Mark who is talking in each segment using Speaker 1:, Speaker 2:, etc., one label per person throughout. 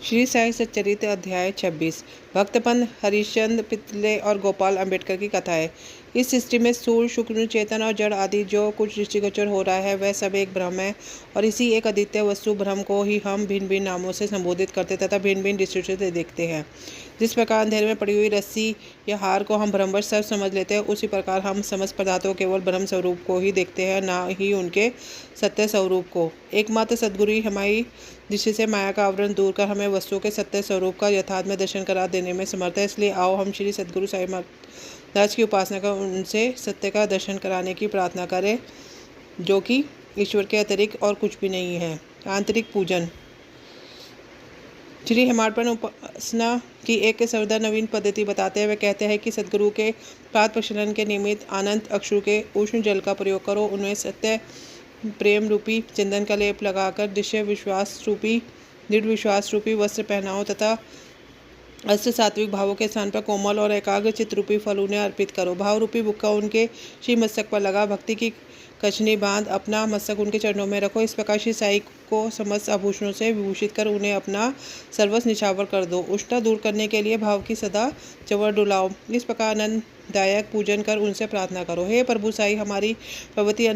Speaker 1: श्री साई सच्चरित्र अध्याय 26 भक्तपन हरिश्चंद्र पितले और गोपाल अंबेडकर की कथा है। इस सृष्टि में स्थूल शुक्र चेतन और जड़ आदि जो कुछ दृष्टिगोचर हो रहा है वह सब एक भ्रम है और इसी एक अद्वितीय वस्तु भ्रम को ही हम भिन्न भिन्न नामों से संबोधित करते तथा भिन्न भिन्न दृष्टियों से देखते हैं। जिस प्रकार अंधेरे में पड़ी हुई रस्सी या हार को हम भ्रमवश सर्प समझ लेते हैं, उसी प्रकार हम समस्त पदार्थों केवल ब्रह्म स्वरूप को ही देखते हैं, ना ही उनके सत्य स्वरूप को। एकमात्र सद्गुरु ही हमारी दृष्टि से माया का आवरण दूर कर हमें वस्तुओं के सत्य स्वरूप का यथार्थ में दर्शन करा देने में समर्थ है। इसलिए आओ हम श्री सद्गुरु साई महाराज की उपासना कर उनसे सत्य का दर्शन कराने की प्रार्थना करें, जो कि ईश्वर के अतिरिक्त और कुछ भी नहीं है। आंतरिक पूजन। श्री हेमाडपंत उपासना की एक सर्वदा नवीन पद्धति बताते हैं। वे कहते हैं कि सद्गुरु के पाद प्रक्षालन के निमित्त अनंत अक्षु के उष्ण जल का प्रयोग करो, उनमें सत्य प्रेम रूपी चंदन का लेप लगाकर दृढ़ विश्वास रूपी वस्त्र पहनाओ तथा अस्त्र सात्विक भावों के स्थान पर कोमल और एकाग्र चित्त रूपी फल उन्हें अर्पित करो। भाव रूपी बुक्का उनके श्री मस्तक पर लगा भक्ति की कचनी बांध अपना मस्तक उनके चरणों में रखो। इस प्रकार श्री साई को समस्त आभूषणों से विभूषित कर उन्हें अपना सर्वस्व निछावर कर दो। उष्णता दूर करने के लिए भाव की सदा चवर डुलाओ। इस प्रकार आनंददायक पूजन कर उनसे प्रार्थना करो, हे प्रभु साई, हमारी प्रवृत्ति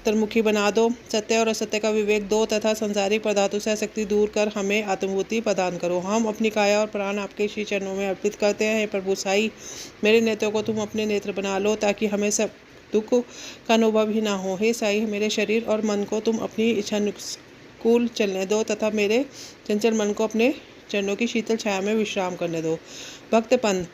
Speaker 1: अंतर्मुखी बना दो, सत्य और असत्य का विवेक दो तथा संसारिक पदार्थों से आसक्ति दूर कर हमें आत्मभूति प्रदान करो। हम अपनी काया और प्राण आपके श्री चरणों में अर्पित करते हैं। हे प्रभु साई, मेरे नेत्रों को तुम अपने नेत्र बना लो ताकि हमें सब दुख का अनुभव ही ना हो। हे साई, मेरे शरीर और मन को तुम अपनी इच्छा अनुकूल चलने दो तथा मेरे चंचल मन को अपने चरणों की शीतल छाया में विश्राम करने दो। भक्त पंथ।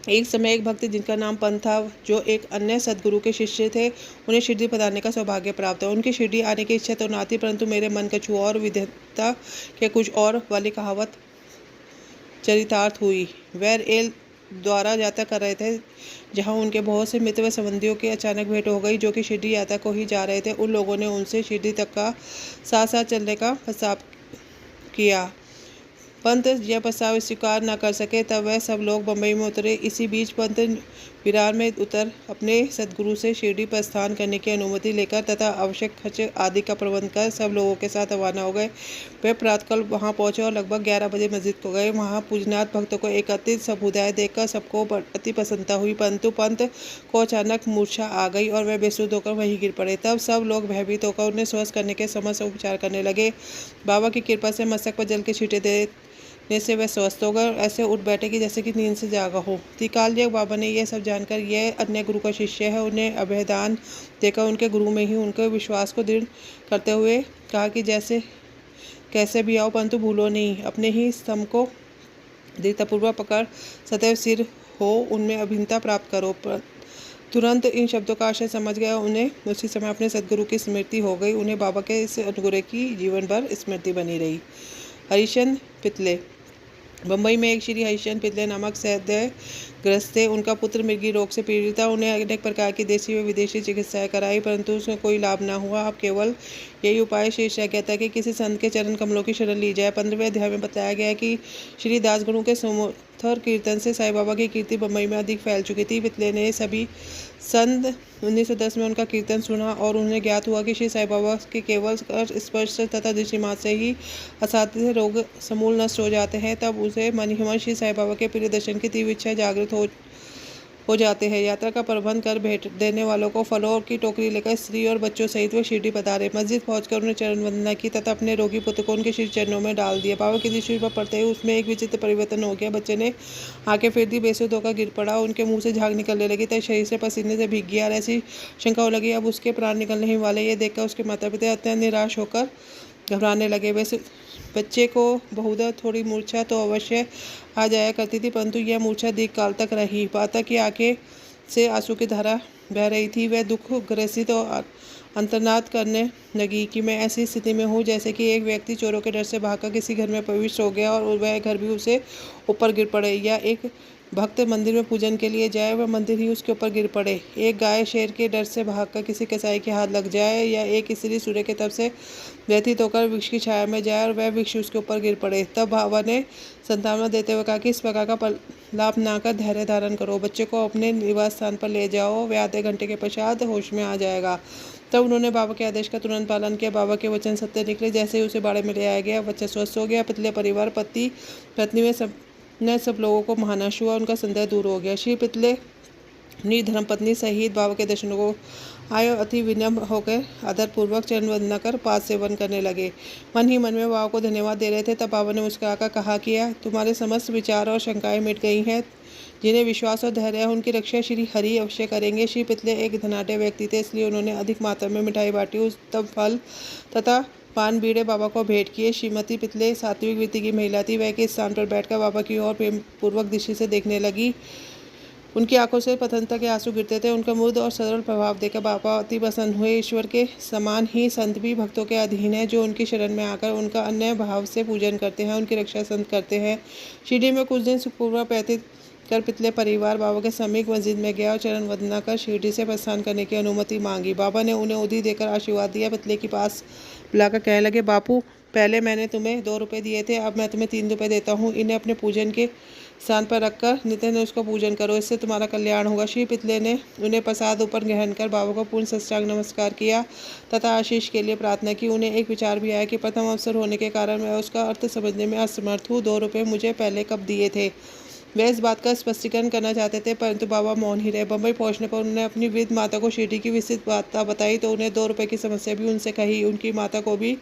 Speaker 1: एक समय एक भक्त जिनका नाम पंत था, जो एक अन्य सद्गुरु के शिष्य थे, उन्हें शिरडी पधारने का सौभाग्य प्राप्त है। उनकी शिरडी आने की इच्छा तो न थी, परंतु मेरे मन का छुआ और विधेयता के कुछ और वाली कहावत चरितार्थ हुई। वैर एल द्वारा यात्रा कर रहे थे, जहां उनके बहुत से मित्र व संबंधियों की अचानक भेंट हो गई, जो कि शिरडी यात्रा को ही जा रहे थे। उन लोगों ने उनसे शिरडी तक का साथ साथ चलने का प्रस्ताव किया। पंत यह प्रस्ताव स्वीकार न कर सके, तब वह सब लोग बम्बई में उतरे। इसी बीच पंत विरार में उतर अपने सद्गुरु से शिरडी प्रस्थान करने की अनुमति लेकर तथा आवश्यक खर्च आदि का प्रबंध कर सब लोगों के साथ रवाना हो गए। वे प्रातःकाल वहां पहुंचे और लगभग 11 बजे मस्जिद को गए। वहां पूजनाथ भक्तों को एकत्रित समुदाय देखकर सबको अति प्रसन्नता हुई, परंतु पंत को अचानक मूर्छा आ गई और वह बेसुध होकर वहीं गिर पड़े। तब सब लोग भयभीत होकर उन्हें स्वस्थ करने के समस्त उपचार करने लगे। बाबा की कृपा से मस्तक पर जल के छींटे देने से वह स्वस्थ हो गए और ऐसे उठ बैठे कि जैसे कि नींद से जागा हो। त्रिकालज्ञ बाबा ने यह सब जानकर यह अन्य गुरु का शिष्य है, उन्हें अभयदान देकर उनके गुरु में ही उनके विश्वास को दृढ़ करते हुए कहा कि जैसे कैसे भी आओ, परंतु भूलो नहीं, अपने ही स्तंभ को दृढ़तापूर्वक पकड़ सदैव स्थिर हो उनमें अभिन्नता प्राप्त करो। तुरंत इन शब्दों का आशय समझ गया। उन्हें उसी समय अपने सद्गुरु की स्मृति हो गई। उन्हें बाबा के इस अनुग्रह की जीवन भर स्मृति बनी रही। हरिश्चंद्र पितले। बम्बई में एक श्री हरिश्चंद्र पितले नामक ग्रस्त थे। उनका पुत्र मृगी रोग से पीड़ित था। उन्हें अनेक प्रकार की देशी व विदेशी चिकित्साएं कराई, परंतु उसमें कोई लाभ न हुआ। अब केवल यही उपाय शेष रह गया था कि किसी संत के चरण कमलों की शरण ली जाए। 15वें अध्याय में बताया गया कि श्री दास गुरु के सुमधुर कीर्तन से साई बाबा की कीर्ति बम्बई में अधिक फैल चुकी थी। पितले ने सभी सन 1910 में उनका कीर्तन सुना और उन्हें ज्ञात हुआ कि श्री साई बाबा के केवल स्पर्श तथा दृष्टिमात्र से ही असाध्य रोग समूल नष्ट हो जाते हैं। तब उसे मन ही मन श्री साई बाबा के प्रिय दर्शन की तीव्र इच्छा जागृत हो जाते हैं। यात्रा का प्रबंध कर भेंट देने वालों को फलों की टोकरी लेकर स्त्री और बच्चों सहित वे शिरडी पधारे। मस्जिद पहुंचकर उन्हें चरण वंदना की तथा अपने रोगी पुत्र को उनके श्री चरणों में डाल दिया। बाबा की दृष्टि पर पड़ते ही उसमें एक विचित्र परिवर्तन हो गया। बच्चे ने आंखें फेर दी, बेसुध होकर गिर पड़ा, उनके मुंह से झाग निकलने लगी तथा शरीर से पसीने से भीग गया और ऐसी शंका हो लगी अब उसके प्राण निकलने ही वाले। ये देखकर उसके माता पिता अत्यंत निराश होकर घबराने लगे। वैसे बच्चे को बहुधा थोड़ी मूर्छा तो अवश्य आ जाया करती थी, परंतु यह मूर्छा दीर्घकाल तक रही। माता की आंखें से आंसू की धारा बह रही थी। वह दुख ग्रसित और अंतर्नाद करने लगी कि मैं ऐसी स्थिति में हूँ जैसे कि एक व्यक्ति चोरों के डर से भागकर किसी घर में प्रविष्ट हो गया और वह घर भी उसे ऊपर गिर पड़े, या एक भक्त मंदिर में पूजन के लिए जाए, वह मंदिर ही उसके ऊपर गिर पड़े। एक गाय शेर के डर से भागकर किसी कसाई के हाथ लग जाए, या एक स्त्री सूर्य के तप से व्यथित होकर वृक्ष की छाया में जाए और वह वृक्ष उसके ऊपर गिर पड़े। तब बाबा ने संतावना देते हुए कहा कि इस प्रकार का लाभ ना कर धैर्य धारण करो, बच्चे को अपने निवास स्थान पर ले जाओ, वह आधे घंटे के पश्चात होश में आ जाएगा। तब उन्होंने बाबा के आदेश का तुरंत पालन किया। बाबा के वचन सत्य निकले। जैसे ही उसे बाड़े में ले आया गया, बच्चा स्वस्थ हो गया। पितले परिवार, पति पत्नी में सब लोगों को महानश हुआ। उनका संदेह दूर हो गया। श्री पितले अपनी धर्मपत्नी सहित बाबा के दर्शनों को आए और अति विनम्र होकर आदरपूर्वक चरण वंदना कर पाद सेवन करने लगे। मन ही मन में बाबा को धन्यवाद दे रहे थे। तब बाबा ने मुस्कुराकर कहा कि तुम्हारे समस्त विचार और शंकाएं मिट गई हैं। जिन्हें विश्वास और धैर्य है, उनकी रक्षा श्री हरि अवश्य करेंगे। श्री पितले एक धनाढ्य व्यक्ति थे, इसलिए उन्होंने अधिक मात्रा में मिठाई बांटी, उत्तम फल तथा पान बीड़े बाबा को भेंट किए। श्रीमती पितले सात्विक वृत्ति की महिला थी। वह के स्थान पर बैठकर बाबा की ओर प्रेम पूर्वक दृष्टि से देखने लगी। उनकी आंखों से प्रसन्नता के आंसू गिरते थे। उनका मृदु और सरल प्रभाव देखकर बाबा अति प्रसन्न हुए। ईश्वर के समान ही संत भी भक्तों के अधीन है, जो उनकी शरण में आकर उनका अन्य भाव से पूजन करते हैं, उनकी रक्षा संत करते हैं। शिरडी में कुछ दिन सुखपूर्वक व्यतीत कर पितले परिवार बाबा के समीप मस्जिद में गया और चरण वंदना कर शिरडी से प्रस्थान करने की अनुमति मांगी। बाबा ने उन्हें उदी देकर आशीर्वाद दिया। पितले के पास बुलाकर कहने लगे, बापू, पहले मैंने तुम्हें 2 रुपये दिए थे, अब मैं तुम्हें 3 रुपये देता हूँ। इन्हें अपने पूजन के स्थान पर रखकर नित्य उसका पूजन करो, इससे तुम्हारा कल्याण होगा। श्री पितले ने उन्हें प्रसाद ऊपर ग्रहण कर बाबा को पूर्ण साष्टांग नमस्कार किया तथा आशीष के लिए प्रार्थना की। उन्हें एक विचार भी आया कि प्रथम अवसर होने के कारण मैं उसका अर्थ समझने में असमर्थ हूँ। 2 रुपये मुझे पहले कब दिए थे? वे इस बात का स्पष्टीकरण करना चाहते थे, परंतु बाबा मौन ही रहे। बम्बई पहुंचने पर उन्होंने अपनी वृद्ध माता को शिरडी की विस्तृत बात बताई तो उन्हें 2 रुपये की समस्या भी उनसे कही। उनकी माता को भी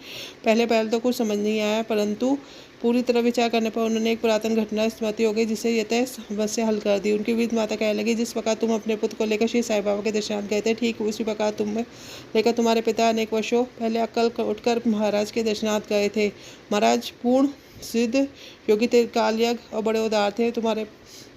Speaker 1: पहले तो कुछ समझ नहीं आया, परंतु पूरी तरह विचार करने पर उन्होंने एक पुरातन घटना स्मृति हो गई, जिससे यह समस्या हल कर दी। उनकी वृद्ध माता कहने लगी, जिस प्रकार तुम अपने पुत्र को लेकर श्री साईं बाबा के दर्शनार्थ गए थे, ठीक उसी प्रकार लेकर तुम्हारे पिता अनेक वर्षों पहले अक्कल उठकर महाराज के दर्शनार्थ गए थे। महाराज पूर्ण सिद्ध योगी काल यज्ञ और बड़े उदार थे। तुम्हारे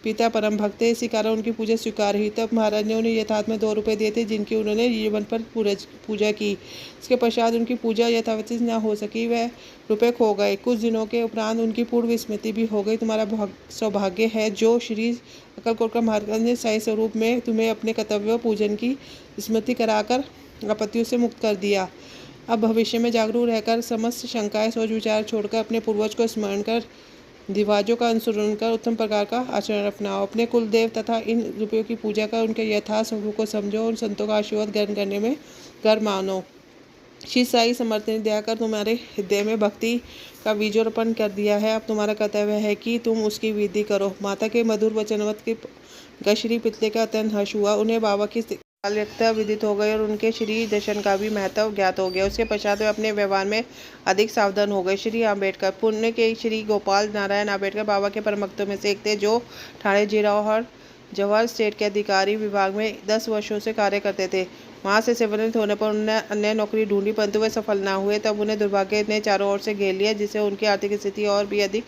Speaker 1: पिता परम भक्त थे, इसी कारण उनकी पूजा स्वीकार हुई। तब महाराज ने उन्हें यथार्थ में 2 रुपये दिए थे, जिनकी उन्होंने जीवन पर पूजा की। इसके पश्चात उनकी पूजा यथावत न हो सकी, वह रुपये खो गए। कुछ दिनों के उपरांत उनकी पूर्ण स्मृति भी हो गई। तुम्हारा सौभाग्य है जो श्री अक्कलकोट का महाराज ने साई स्वरूप में तुम्हें अपने कर्तव्य पूजन की स्मृति कराकर आपत्तियों से मुक्त कर दिया। अब भविष्य में जागरूक रहकर समस्त शंकाएं सोच विचार छोड़कर अपने पूर्वज को स्मरण कर रिवाजों का अनुसरण कर उत्तम प्रकार का आचरण अपनाओ। अपने कुल देव तथा इन रुपयों की पूजा कर उनके यथार्थ स्वरूप को समझो और संतों का आशीर्वाद ग्रहण करने में गर्व मानो। श्री साई समर्थ ने दया कर तुम्हारे हृदय में भक्ति का बीजोरोपण कर दिया है। अब तुम्हारा कर्तव्य है कि तुम उसकी विधि करो। माता के मधुर वचनवत के श्री पितले का अत्यंत हर्ष हुआ। उन्हें बाबा की काल्यकता विदित हो गई और उनके श्री दर्शन का भी महत्व ज्ञात हो गया। उसके पश्चात वे अपने व्यवहार में अधिक सावधान हो गए। श्री अम्बेडकर पुणे के श्री गोपाल नारायण अम्बेडकर बाबा के परम भक्तों में से एक थे, जो ठाणे जिराव जवाहर स्टेट के अधिकारी विभाग में 10 वर्षों से कार्य करते थे। वहाँ से सेवानिवृत्त होने पर उन्होंने अन्य नौकरी ढूंढी, परंतु वे सफल न हुए। तब उन्हें दुर्भाग्य ने चारों ओर से घेर लिया, जिससे उनकी आर्थिक स्थिति और भी अधिक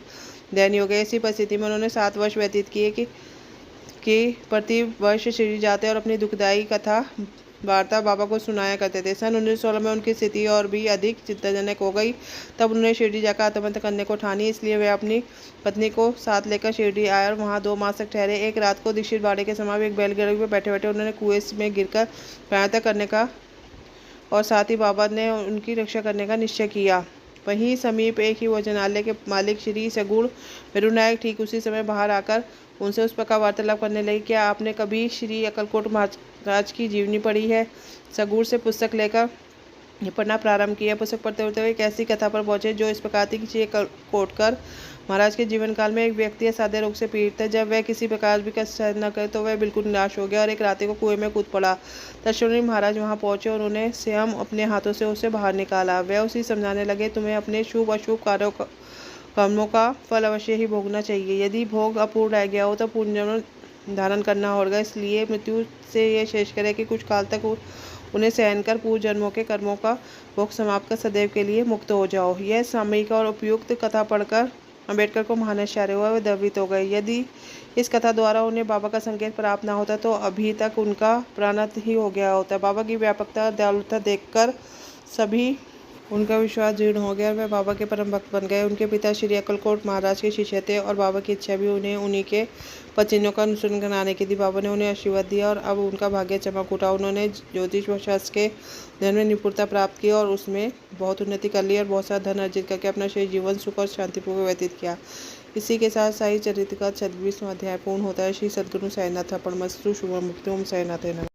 Speaker 1: दयनीय हो गई। इसी परिस्थिति में उन्होंने 7 वर्ष व्यतीत किए कि प्रति वर्ष शिरडी जाते और अपनी दुखदायी कथा वार्ता बाबा को सुनाया करते थे। सन 1916 में उनकी स्थिति और भी अधिक चिंताजनक हो गई। तब उन्होंने शिरडी जाकर आत्महत्या करने को ठानी। इसलिए वे अपनी पत्नी को साथ लेकर शिरडी आए और वहाँ 2 मास तक ठहरे। एक रात को दीक्षित बाड़े के समीप एक बैलगाड़ी में बैठे बैठे उन्होंने कुएं में गिरकर प्राणत्याग करने का और साथ ही बाबा ने उनकी रक्षा करने का निश्चय किया। वहीं समीप एक ही भोजनालय के मालिक श्री सगुण मेरुनायक ठीक उसी समय बाहर आकर उनसे उस प्रकार वार्तालाप करने लगे, क्या आपने कभी श्री अक्कलकोट महाराज की जीवनी पढ़ी है? सगुण से पुस्तक लेकर पढ़ना प्रारंभ किया। पुस्तक पढ़ते पढ़ते हुए एक ऐसी कथा पर पहुंचे जो इस प्रकार थी कि श्री अक्कलकोटकर महाराज के जीवन काल में एक व्यक्ति असाध्य रोग से पीड़ित था। जब वह किसी प्रकार भी कष्ट सहन न करे तो वह बिल्कुल निराश हो गया और एक रात्रि को कुएं में कूद पड़ा। तत्क्षण महाराज वहां पहुंचे और उन्हें स्वयं अपने हाथों से उसे बाहर निकाला। वह उसे समझाने लगे, तुम्हें अपने शुभ अशुभ कर्मों का फल अवश्य ही भोगना चाहिए। यदि भोग अपूर्ण रह गया हो तो पुण्य धारण करना होगा। इसलिए मृत्यु से यह शेष करे कि कुछ काल तक उन्हें सहन कर पूर्व जन्मों के कर्मों का भोग समाप्त कर सदैव के लिए मुक्त हो जाओ। यह सामयिक और उपयुक्त कथा पढ़कर अम्बेडकर को महान आश्चर्य हुआ। वे द्रवित हो गए। यदि इस कथा द्वारा उन्हें बाबा का संकेत प्राप्त न होता तो अभी तक उनका प्राणांत ही हो गया होता। बाबा की व्यापकता और दयालुता देखकर सभी उनका विश्वास दृढ़ हो गया और वे बाबा के परम भक्त बन गए। उनके पिता श्री अक्कलकोट महाराज के शिष्य थे और बाबा की इच्छा भी उन्हें उन्हीं के पचिन्हों का अनुसरण कराने की थी। बाबा ने उन्हें आशीर्वाद दिया और अब उनका भाग्य चमक उठा। उन्होंने ज्योतिष व शास्त्र के धन में निपुणता प्राप्त की और उसमें बहुत उन्नति कर ली और बहुत सारा धन अर्जित करके अपना शेष जीवन सुख और शांतिपूर्वक व्यतीत किया। इसी के साथ साई चरित्र का 26वां अध्याय पूर्ण होता है। श्री सद्गुरु साईनाथ अर्पणमस्तु। शुभम मुक्ति। ओम साईनाथ।